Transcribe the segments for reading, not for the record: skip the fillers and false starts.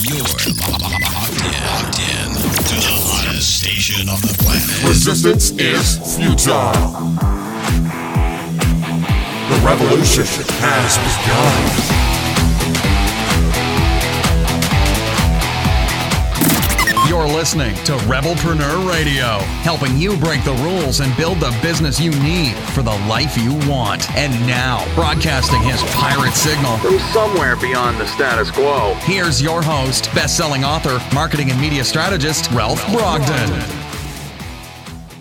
Locked in to the hottest station on the planet. Resistance is futile. The revolution has begun. You're listening to Rebelpreneur Radio, helping you break the rules and build the business you need for the life you want. And now, broadcasting his pirate signal from somewhere beyond the status quo, here's your host, best-selling author, marketing and media strategist, Ralph Brogden.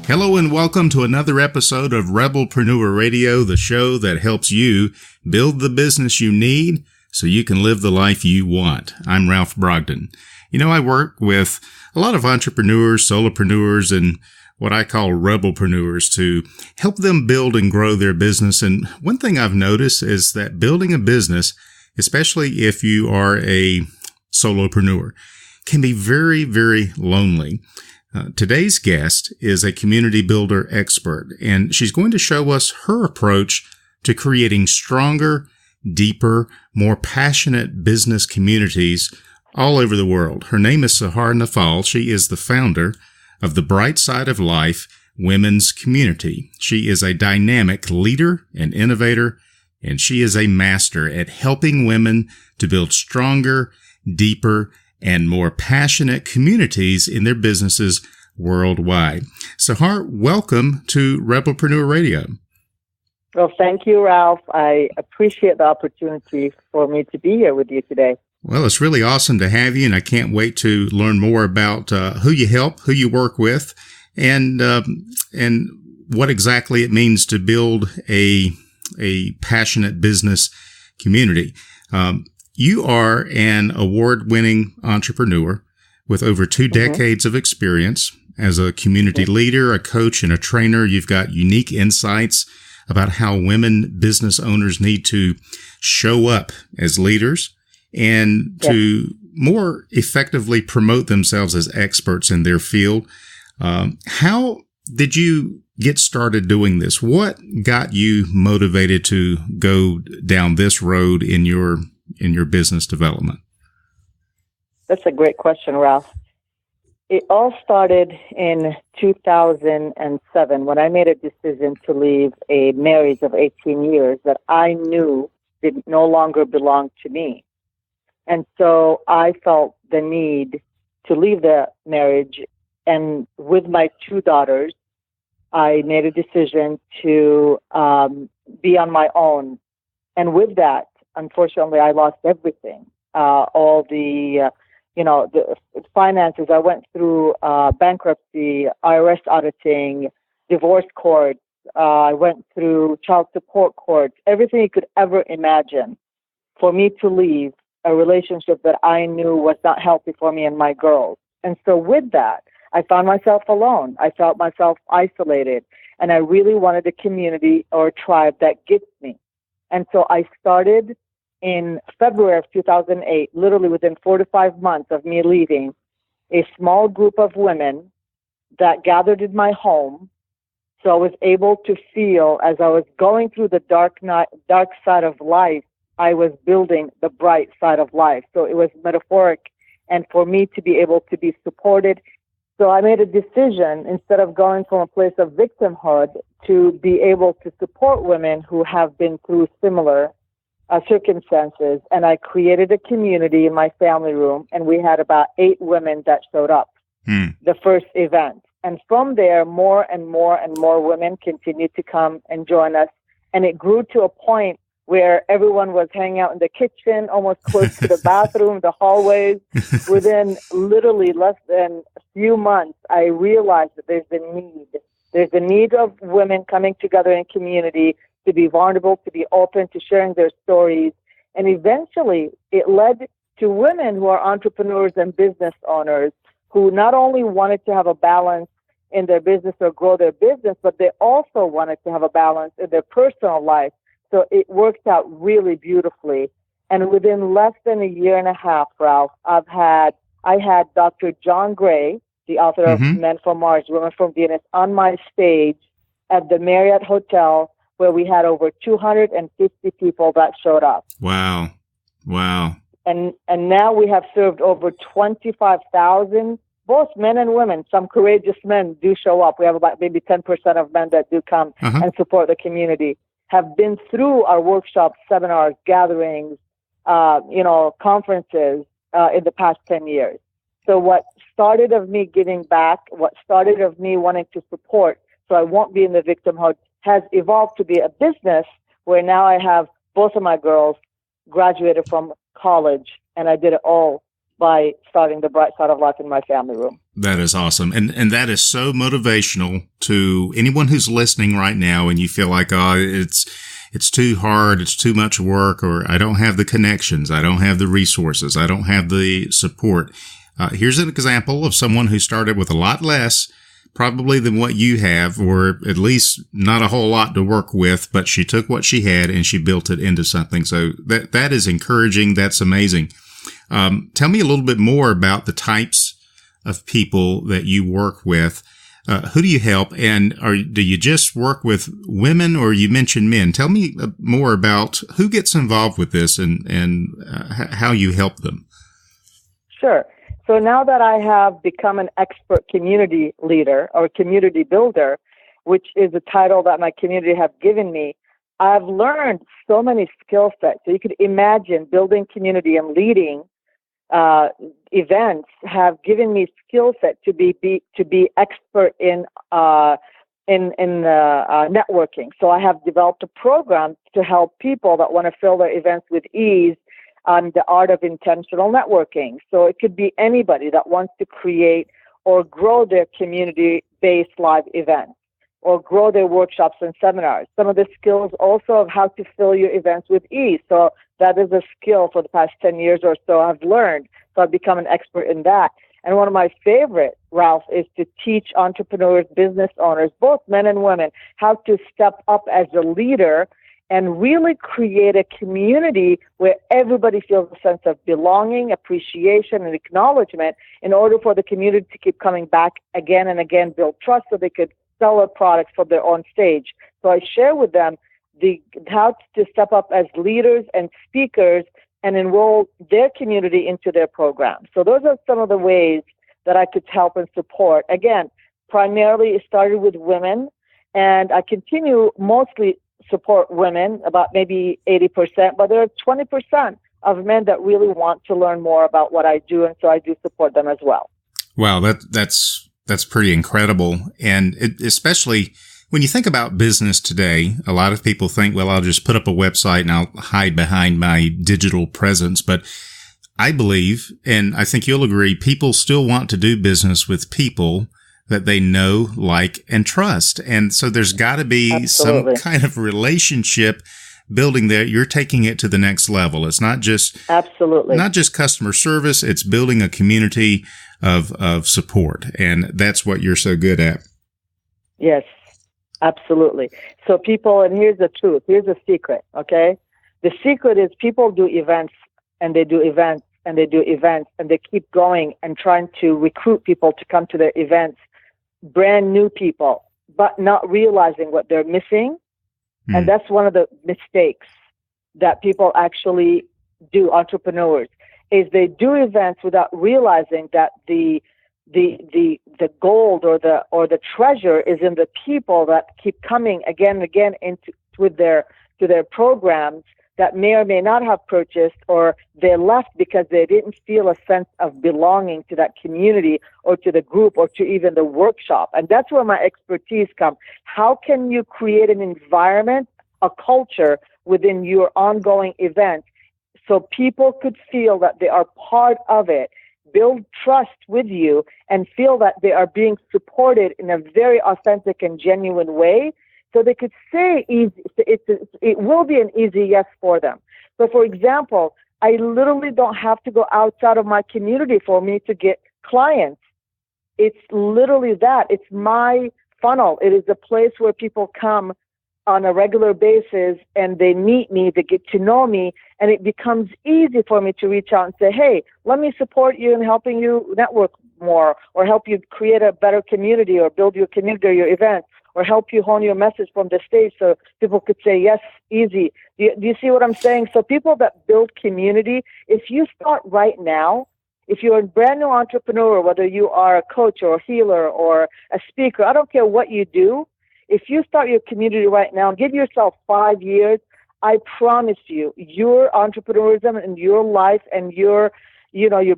Hello and welcome to another episode of Rebelpreneur Radio, the show that helps you build the business you need so you can live the life you want. I'm Ralph Brogden. You know, I work with a lot of entrepreneurs, solopreneurs, and what I call rebelpreneurs to help them build and grow their business. And one thing I've noticed is that building a business, especially if you are a solopreneur, can be very, very lonely. Today's guest is a community builder expert, and she's going to show us her approach to creating stronger, deeper, more passionate business communities all over the world. Her name is Sahar Nafal. She is the founder of the Bright Side of Life Women's Community. She is a dynamic leader and innovator, and she is a master at helping women to build stronger, deeper, and more passionate communities in their businesses worldwide. Sahar, welcome to Rebelpreneur Radio. Well, thank you, Ralph. I appreciate the opportunity for me to be here with you today. Well, it's really awesome to have you, and I can't wait to learn more about who you help, who you work with, and what exactly it means to build a passionate business community. You are an award-winning entrepreneur with over 2 decades of experience as a community leader, a coach, and a trainer. You've got unique insights about how women business owners need to show up as leaders and to more effectively promote themselves as experts in their field. How did you get started doing this? What got you motivated to go down this road in your business development? That's a great question, Ralph. It all started in 2007 when I made a decision to leave a marriage of 18 years that I knew did no longer belong to me. And so I felt the need to leave the marriage. And with my 2 daughters, I made a decision to be on my own. And with that, unfortunately, I lost everything. All the finances. I went through bankruptcy, IRS auditing, divorce courts. I went through child support courts, everything you could ever imagine for me to leave a relationship that I knew was not healthy for me and my girls. And so with that, I found myself alone. I felt myself isolated, and I really wanted a community or a tribe that gets me. And so I started in February of 2008, literally within 4 to 5 months of me leaving, a small group of women that gathered in my home. So I was able to feel, as I was going through the dark side of life, I was building the bright side of life. So it was metaphoric, and for me to be able to be supported. So I made a decision, instead of going from a place of victimhood, to be able to support women who have been through similar circumstances. And I created a community in my family room, and we had about 8 women that showed up the first event. And from there, more and more and more women continued to come and join us. And it grew to a point where everyone was hanging out in the kitchen, almost close to the bathroom, the hallways. Within literally less than a few months, I realized that there's a need. There's a need of women coming together in community to be vulnerable, to be open, to sharing their stories. And eventually, it led to women who are entrepreneurs and business owners who not only wanted to have a balance in their business or grow their business, but they also wanted to have a balance in their personal life. So it worked out really beautifully. And within less than a year and a half, Ralph, I had Dr. John Gray, the author of Men from Mars, Women from Venus, on my stage at the Marriott Hotel, where we had over 250 people that showed up. Wow. And now we have served over 25,000, both men and women. Some courageous men do show up. We have about maybe 10% of men that do come and support the community, have been through our workshops, seminars, gatherings, conferences in the past 10 years. So what started of me giving back, what started of me wanting to support so I won't be in the victimhood, has evolved to be a business where now I have both of my girls graduated from college, and I did it all by starting the Bright Side of Life in my family room. That is awesome. And that is so motivational to anyone who's listening right now and you feel like, it's too hard, it's too much work, or I don't have the connections, I don't have the resources, I don't have the support. Here's an example of someone who started with a lot less probably than what you have, or at least not a whole lot to work with, but she took what she had and she built it into something. So that is encouraging. That's amazing. Tell me a little bit more about the types of people that you work with. Who do you help, and do you just work with women, or you mentioned men? Tell me more about who gets involved with this and how you help them. Sure. So now that I have become an expert community leader or community builder, which is a title that my community have given me, I've learned so many skill sets. So you could imagine building community and leading events have given me skill set to be expert in networking. So I have developed a program to help people that want to fill their events with ease on the art of intentional networking. So it could be anybody that wants to create or grow their community-based live events or grow their workshops and seminars. Some of the skills also of how to fill your events with ease. So that is a skill for the past 10 years or so I've learned. So I've become an expert in that. And one of my favorite, Ralph, is to teach entrepreneurs, business owners, both men and women, how to step up as a leader and really create a community where everybody feels a sense of belonging, appreciation, and acknowledgement in order for the community to keep coming back again and again, build trust so they could sell their products from their own stage. So I share with them how to step up as leaders and speakers and enroll their community into their program. So those are some of the ways that I could help and support. Again, primarily it started with women, and I continue mostly support women, about maybe 80%, but there are 20% of men that really want to learn more about what I do, and so I do support them as well. Wow, that's pretty incredible. And especially when you think about business today, a lot of people think, well, I'll just put up a website and I'll hide behind my digital presence. But I believe, and I think you'll agree, people still want to do business with people that they know, like, and trust. And so there's got to be some kind of relationship building there. You're taking it to the next level. It's not just not just customer service. It's building a community of support. And that's what you're so good at. Yes, absolutely. So people, and here's the truth. Here's the secret. Okay. The secret is people do events and they do events and they do events and they keep going and trying to recruit people to come to their events, brand new people, but not realizing what they're missing. And that's one of the mistakes that people actually do, entrepreneurs, is they do events without realizing that the gold or the treasure is in the people that keep coming again and again to their programs that may or may not have purchased, or they left because they didn't feel a sense of belonging to that community or to the group or to even the workshop. And that's where my expertise comes. How can you create an environment, a culture within your ongoing event so people could feel that they are part of it, build trust with you, and feel that they are being supported in a very authentic and genuine way? So they could say it will be an easy yes for them. So, for example, I literally don't have to go outside of my community for me to get clients. It's literally that. It's my funnel. It is a place where people come on a regular basis and they meet me, they get to know me, and it becomes easy for me to reach out and say, hey, let me support you in helping you network more or help you create a better community or build your community or your event. or help you hone your message from the stage so people could say yes, easy. Do you see what I'm saying? So people that build community, if you start right now, if you're a brand new entrepreneur, whether you are a coach or a healer or a speaker, I don't care what you do, if you start your community right now, give yourself 5 years, I promise you, your entrepreneurism and your life and your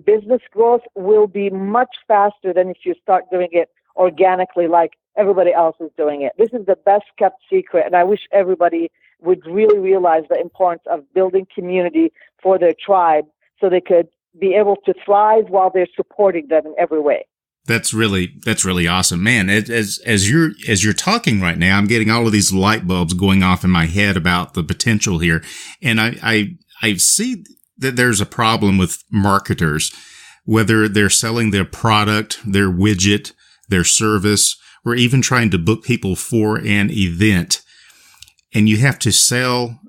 business growth will be much faster than if you start doing it organically like everybody else is doing it. This is the best kept secret, and I wish everybody would really realize the importance of building community for their tribe so they could be able to thrive while they're supporting them in every way. That's really awesome, man. As you're talking right now, I'm getting all of these light bulbs going off in my head about the potential here, and I see that there's a problem with marketers, whether they're selling their product, their widget, their service, or even trying to book people for an event, and you have to sell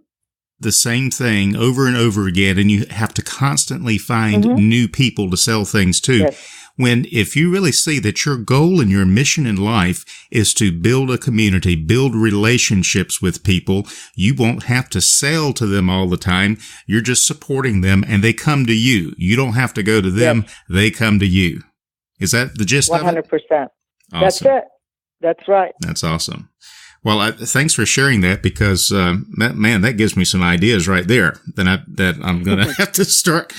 the same thing over and over again, and you have to constantly find new people to sell things to. Yes. When if you really see that your goal and your mission in life is to build a community, build relationships with people, you won't have to sell to them all the time. You're just supporting them, and they come to you. You don't have to go to them. Yes. They come to you. Is that the gist 100%. of it? 100%. Awesome. That's it. That's right. That's awesome. Well, thanks for sharing that, because that gives me some ideas right there that I'm going to have to start.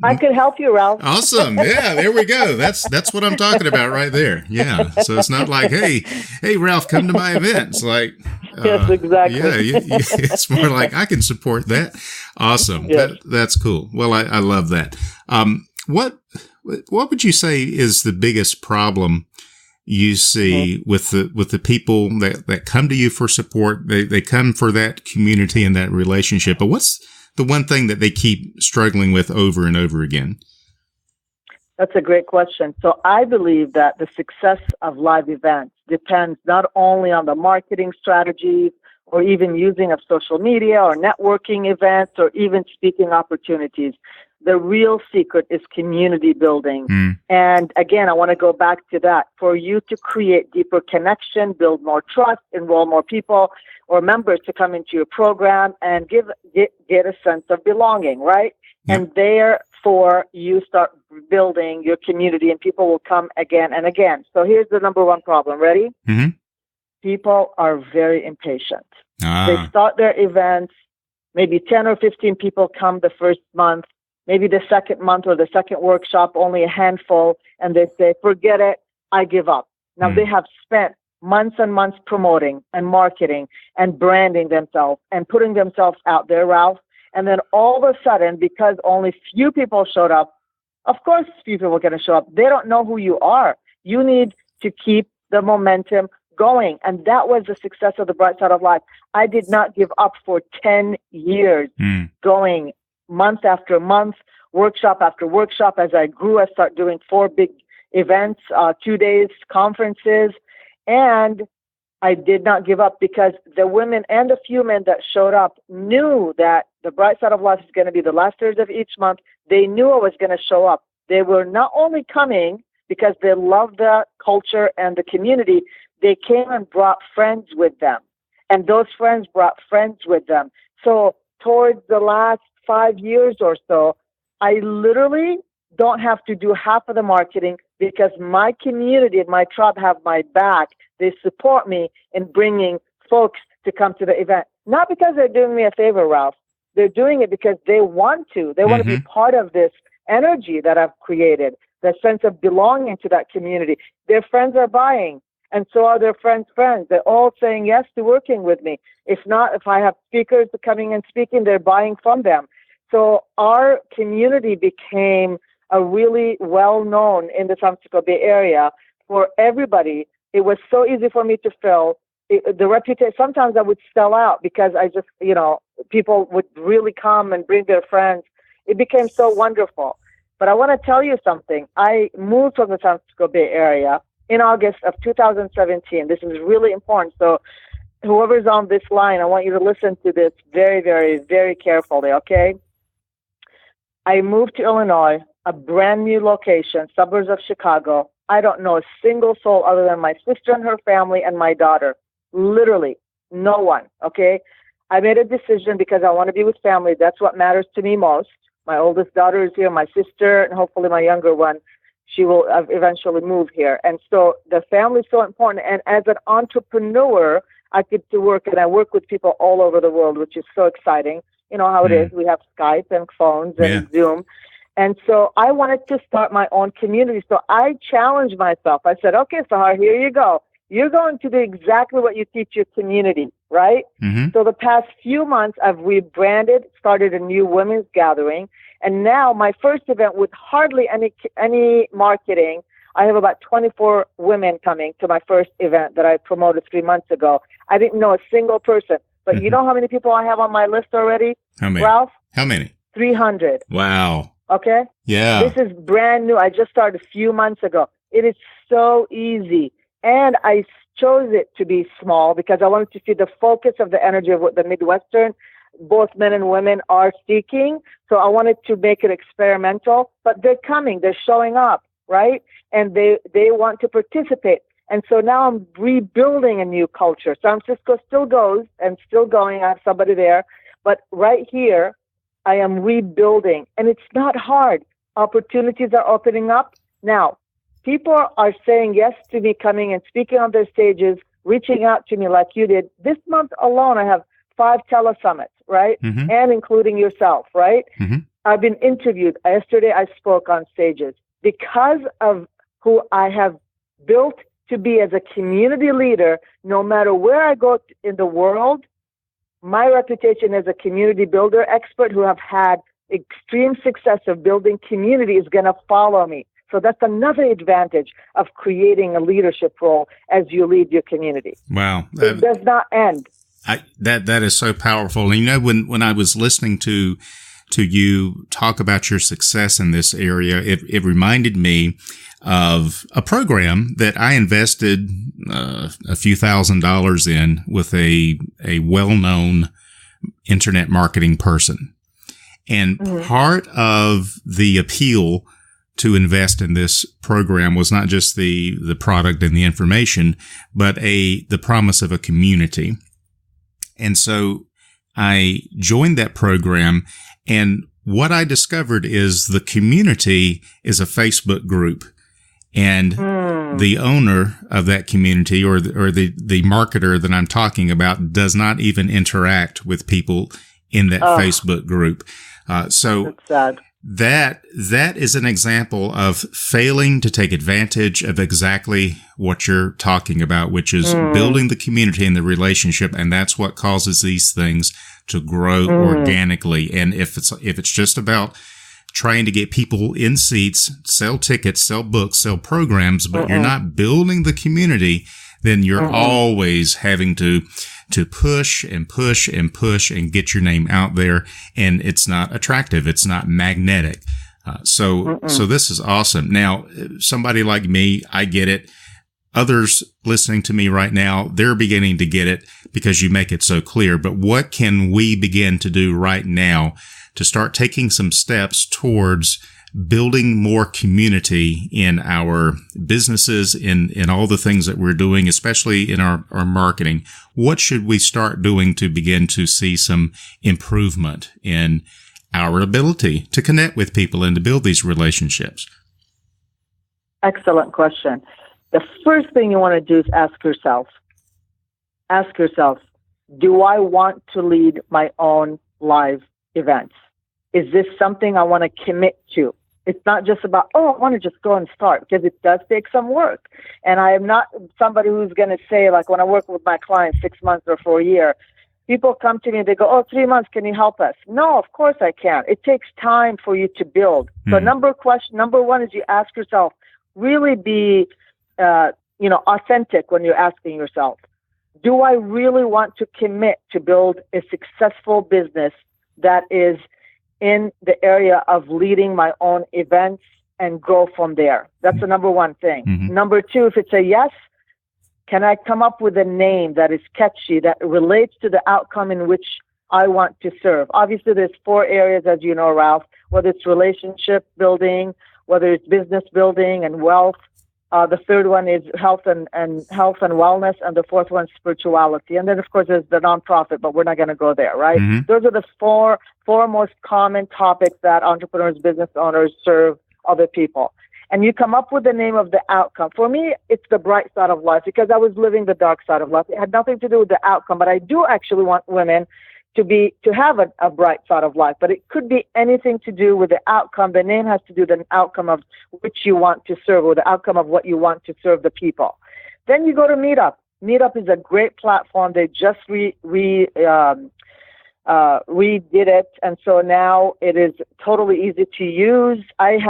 I could help you, Ralph. Awesome. Yeah, there we go. That's what I'm talking about right there. Yeah. So it's not like, hey, Ralph, come to my event. It's like, yes, exactly. Yeah, it's more like I can support that. Awesome. Yes. That's cool. Well, I love that. What would you say is the biggest problem you see with the people that come to you for support? They come for that community and that relationship, but what's the one thing that they keep struggling with over and over again? That's a great question. So I believe that the success of live events depends not only on the marketing strategies or even using of social media or networking events or even speaking opportunities. The real secret is community building. And again, I want to go back to that. For you to create deeper connection, build more trust, enroll more people or members to come into your program and get a sense of belonging, right? Yep. And therefore, you start building your community and people will come again and again. So here's the number one problem. Ready? Mm-hmm. People are very impatient. They start their events, maybe 10 or 15 people come the first month. Maybe the second month or the second workshop, only a handful, and they say, forget it, I give up. Now they have spent months and months promoting and marketing and branding themselves and putting themselves out there, Ralph. And then all of a sudden, because only few people showed up, of course few people are going to show up. They don't know who you are. You need to keep the momentum going. And that was the success of the Bright Side of Life. I did not give up for 10 years going month after month, workshop after workshop. As I grew, I started doing 4 big events, 2 days, conferences, and I did not give up because the women and the few men that showed up knew that the Bright Side of Life is going to be the last Thursday of each month. They knew I was going to show up. They were not only coming because they loved the culture and the community, they came and brought friends with them, and those friends brought friends with them. So towards the last 5 years or so, I literally don't have to do half of the marketing because my community and my tribe have my back. They support me in bringing folks to come to the event. Not because they're doing me a favor, Ralph. They're doing it because they want to. They want to be part of this energy that I've created, the sense of belonging to that community. Their friends are buying, and so are their friends' friends. They're all saying yes to working with me. If not, if I have speakers coming and speaking, they're buying from them. So our community became a really well-known in the San Francisco Bay Area for everybody. It was so easy for me to fill. The reputation, sometimes I would sell out because I just, people would really come and bring their friends. It became so wonderful. But I want to tell you something. I moved from the San Francisco Bay Area in August of 2017. This is really important. So whoever's on this line, I want you to listen to this very, very, very carefully, okay? I moved to Illinois, a brand new location, suburbs of Chicago. I don't know a single soul other than my sister and her family and my daughter. Literally, no one, okay? I made a decision because I want to be with family. That's what matters to me most. My oldest daughter is here, my sister, and hopefully my younger one, she will eventually move here. And so the family is so important. And as an entrepreneur, I get to work, and I work with people all over the world, which is so exciting. You know how it is. We have Skype and phones and Zoom. And so I wanted to start my own community. So I challenged myself. I said, okay, Sahar, here you go. You're going to do exactly what you teach your community, right? So the past few months, I've rebranded, started a new women's gathering. And now my first event with hardly any marketing, I have about 24 women coming to my first event that I promoted 3 months ago. I didn't know a single person. But you know how many people I have on my list already? How many? Ralph? How many? 300. Wow. Okay? Yeah. This is brand new. I just started a few months ago. It is so easy. And I chose it to be small because I wanted to see the focus of the energy of what the Midwestern, both men and women, are seeking. So I wanted to make it experimental. But they're coming. They're showing up, right? And they want to participate. And so now I'm rebuilding a new culture. San Francisco still goes and still going. I have somebody there. But right here, I am rebuilding. And it's not hard. Opportunities are opening up. Now, people are saying yes to me coming and speaking on their stages, reaching out to me like you did. This month alone, I have 5 telesummits, right? And including yourself, right? I've been interviewed. Yesterday, I spoke on stages. Because of who I have built to be as a community leader, no matter where I go in the world, my reputation as a community builder expert who have had extreme success of building community is going to follow me. So that's another advantage of creating a leadership role as you lead your community. Wow. It does not end. That is so powerful. And you know, when I was listening to you talk about your success in this area, it reminded me of a program that I invested a few $1,000s in with a well-known internet marketing person. And part of the appeal to invest in this program was not just the product and the information, but the promise of a community. And so I joined that program, and what I discovered is the community is a Facebook group. And the owner of that community or the marketer that I'm talking about does not even interact with people in that Facebook group. So that's sad. That is an example of failing to take advantage of exactly what you're talking about, which is building the community and the relationship. And that's what causes these things to grow organically. And if it's just about trying to get people in seats, sell tickets, sell books, sell programs, but you're not building the community, then you're always having to push and push and push and get your name out there. And it's not attractive. It's not magnetic. So this is awesome. Now, somebody like me, I get it. Others listening to me right now, they're beginning to get it because you make it so clear. But what can we begin to do right now to start taking some steps towards building more community in our businesses, in all the things that we're doing, especially in our marketing? What should we start doing to begin to see some improvement in our ability to connect with people and to build these relationships? Excellent question. The first thing you want to do is ask yourself, do I want to lead my own live events? Is this something I want to commit to? It's not just about, I want to just go and start, because it does take some work. And I am not somebody who's going to say, like when I work with my clients 6 months or for a year, people come to me and they go, 3 months, can you help us? No, of course I can't. It takes time for you to build. So number one is you ask yourself, really be, authentic when you're asking yourself, do I really want to commit to build a successful business that is in the area of leading my own events and go from there? That's the number one thing. Number two, if it's a yes, can I come up with a name that is catchy, that relates to the outcome in which I want to serve? Obviously, there's 4 areas, as you know, Ralph, whether it's relationship building, whether it's business building and wealth, The third one is health and wellness, and the fourth one is spirituality. And then, of course, there's the nonprofit, but we're not going to go there, right? Those are the four most common topics that entrepreneurs, business owners serve other people. And you come up with the name of the outcome. For me, it's the bright side of life, because I was living the dark side of life. It had nothing to do with the outcome, but I do actually want women to have a bright side of life. But it could be anything to do with the outcome. The name has to do with the outcome of which you want to serve, or the outcome of what you want to serve the people. Then you go to Meetup. Meetup is a great platform. They just redid it, and so now it is totally easy to use. I've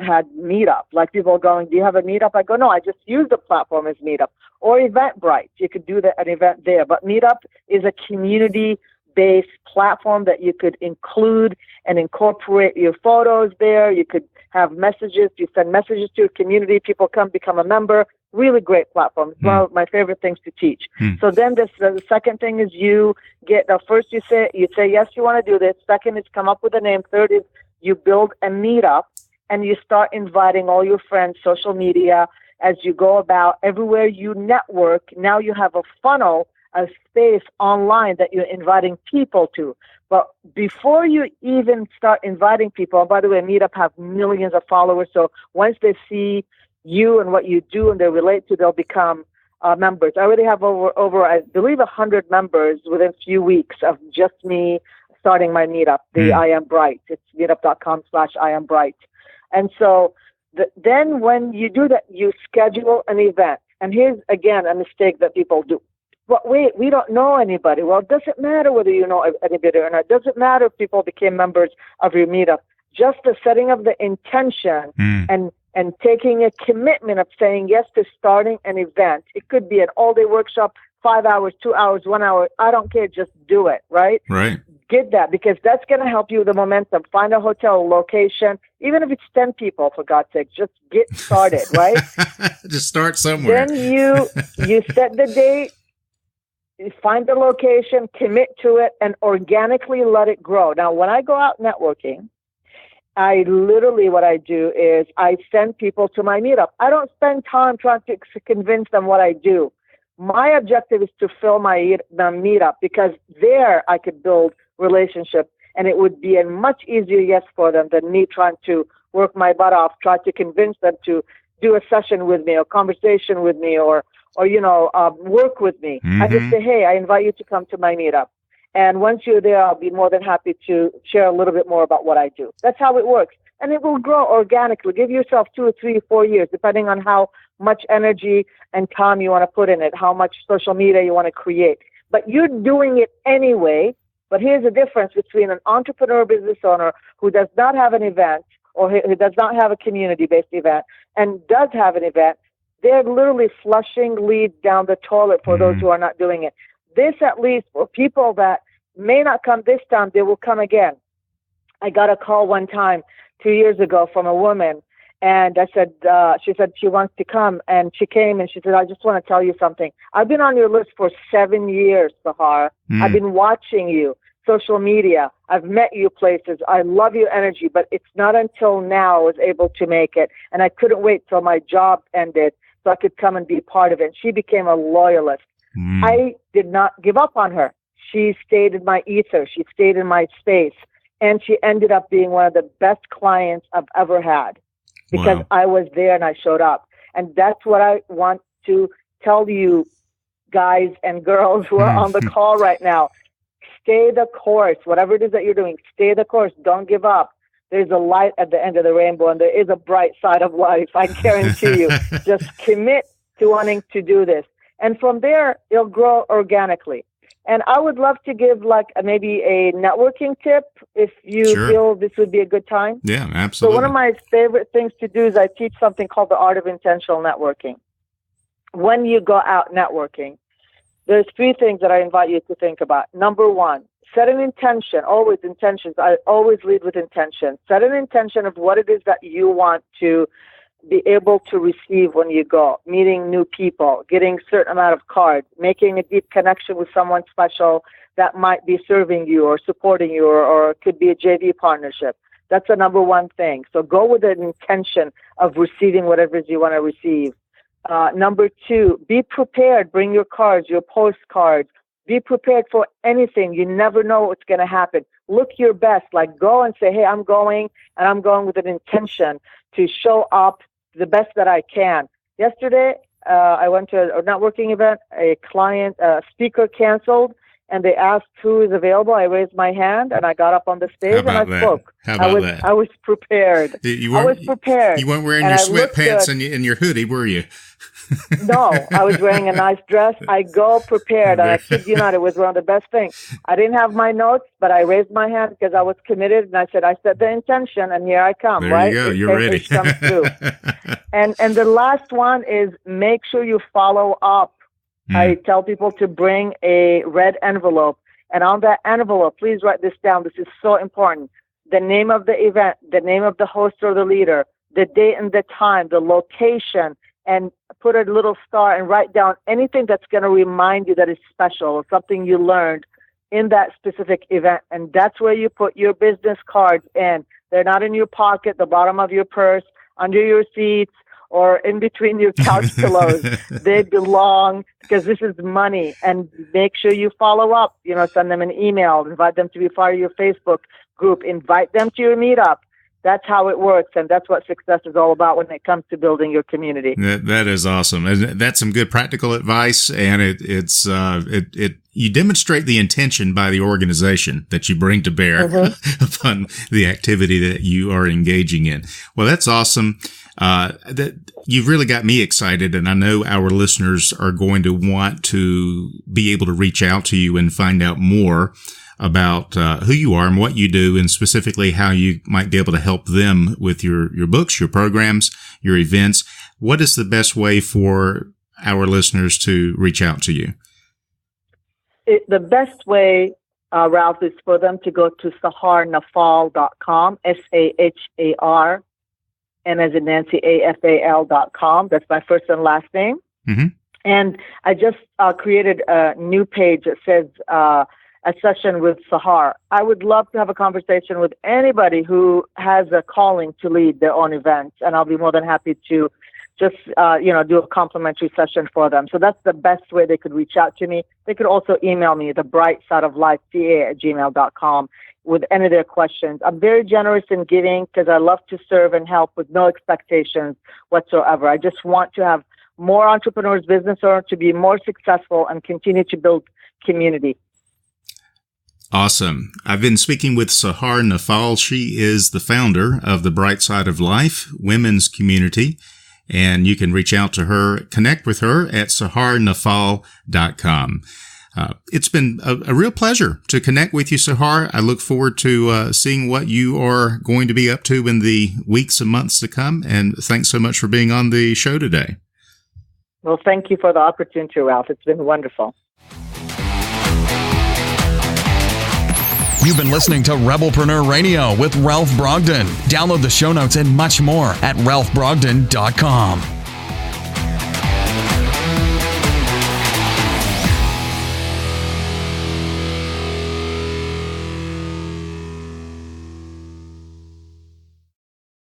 had Meetup. Like, people going, do you have a Meetup? I go, no, I just use the platform as Meetup. Or Eventbrite. You could do an event there. But Meetup is a community-based platform that you could include and incorporate your photos there. You could have messages. You send messages to your community. People come become a member. Really great platform. It's one of my favorite things to teach. So then the second thing is you get, first you say yes, you want to do this. Second is come up with a name. Third is you build a Meetup. And you start inviting all your friends, social media, as you go about everywhere you network. Now you have a funnel, a space online that you're inviting people to. But before you even start inviting people, and by the way, Meetup have millions of followers. So once they see you and what you do and they relate to, they'll become members. I already have over, I believe, 100 members within a few weeks of just me starting my Meetup, the I Am Bright. It's meetup.com/I Am Bright. And so then when you do that, you schedule an event. And here's, again, a mistake that people do. But wait, we don't know anybody. Well, it doesn't matter whether you know anybody or not. It doesn't matter if people became members of your Meetup. Just the setting of the intention and taking a commitment of saying yes to starting an event. It could be an all-day workshop, 5 hours, 2 hours, 1 hour. I don't care. Just do it, right? Right. Get that, because that's going to help you with the momentum. Find a hotel location, even if it's 10 people, for God's sake. Just get started, right? Just start somewhere. Then you set the date, you find the location, commit to it, and organically let it grow. Now, when I go out networking, what I do is I send people to my Meetup. I don't spend time trying to convince them what I do. My objective is to fill my Meetup, because there I could build relationship, and it would be a much easier yes for them than me trying to work my butt off, try to convince them to do a session with me or conversation with me or work with me. I just say, hey, I invite you to come to my Meetup. And once you're there, I'll be more than happy to share a little bit more about what I do. That's how it works. And it will grow organically. Give yourself 2 or 3 or 4 years, depending on how much energy and time you want to put in it, how much social media you want to create. But you're doing it anyway. But here's the difference between an entrepreneur business owner who does not have an event, or who does not have a community-based event and does have an event. They're literally flushing leads down the toilet for those who are not doing it. This, at least, for people that may not come this time, they will come again. I got a call one time 2 years ago from a woman, and I said, she said she wants to come, and she came and she said, I just want to tell you something. I've been on your list for 7 years, Sahar. I've been watching you, social media. I've met you places. I love your energy, but it's not until now I was able to make it, and I couldn't wait till my job ended so I could come and be part of it. She became a loyalist. I did not give up on her. She stayed in my ether. She stayed in my space, and she ended up being one of the best clients I've ever had. Because I was there and I showed up. And that's what I want to tell you, guys and girls who are on the call right now. Stay the course. Whatever it is that you're doing, stay the course. Don't give up. There's a light at the end of the rainbow, and there is a bright side of life, I guarantee you. Just commit to wanting to do this. And from there, it'll grow organically. And I would love to give maybe a networking tip if you feel this would be a good time. Yeah, absolutely. So one of my favorite things to do is I teach something called the art of intentional networking. When you go out networking, there's 3 things that I invite you to think about. Number 1, set an intention, always intentions. I always lead with intention. Set an intention of what it is that you want to be able to receive when you go, meeting new people, getting a certain amount of cards, making a deep connection with someone special that might be serving you or supporting you, or it could be a JV partnership. That's the number one thing. So go with an intention of receiving whatever it is you want to receive. Number two, be prepared. Bring your cards, your postcards. Be prepared for anything. You never know what's going to happen. Look your best. Like, go and say, hey, I'm going, and I'm going with an intention to show up the best that I can. Yesterday, I went to a networking event. A client, speaker canceled, and they asked who is available. I raised my hand, and I got up on the stage, and I spoke. How about that? I was prepared. I was prepared. You weren't wearing your sweatpants and your hoodie, were you? No, I was wearing a nice dress. I go prepared. And I kid you not, it was one of the best things. I didn't have my notes, but I raised my hand because I was committed, and I said, I set the intention, and here I come. There right? you go. You're ready. And the last one is make sure you follow up. I tell people to bring a red envelope. And on that envelope, please write this down. This is so important. The name of the event, the name of the host or the leader, the date and the time, the location, and put a little star and write down anything that's going to remind you that it's special or something you learned in that specific event. And that's where you put your business cards in. They're not in your pocket, the bottom of your purse, under your seats, or in between your couch pillows. They belong, because this is money. And make sure you follow up. Send them an email, invite them to be part of your Facebook group, invite them to your meetup. That's how it works, and that's what success is all about when it comes to building your community. That is awesome. And that's some good practical advice, and you demonstrate the intention by the organization that you bring to bear upon the activity that you are engaging in. Well, that's awesome. That you've really got me excited, and I know our listeners are going to want to be able to reach out to you and find out more about who you are and what you do, and specifically how you might be able to help them with your books, your programs, your events. What is the best way for our listeners to reach out to you? The best way, Ralph, is for them to go to saharnafal.com, SAHAR, and as in Nancy, AFAL.com. That's my first and last name. Mm-hmm. And I just created a new page that says a session with Sahar. I would love to have a conversation with anybody who has a calling to lead their own events, and I'll be more than happy to just do a complimentary session for them. So that's the best way they could reach out to me. They could also email me, thebrightsideoflifeca@gmail.com, with any of their questions. I'm very generous in giving because I love to serve and help with no expectations whatsoever. I just want to have more entrepreneurs, business owners to be more successful and continue to build community. Awesome. I've been speaking with Sahar Nafal. She is the founder of the Bright Side of Life women's community, and you can reach out to her, connect with her at saharnafal.com. It's been a real pleasure to connect with you, Sahar. I look forward to seeing what you are going to be up to in the weeks and months to come, and thanks so much for being on the show today. Well, thank you for the opportunity, Ralph. It's been wonderful. You've been listening to Rebelpreneur Radio with Ralph Brogden. Download the show notes and much more at ralphbrogden.com.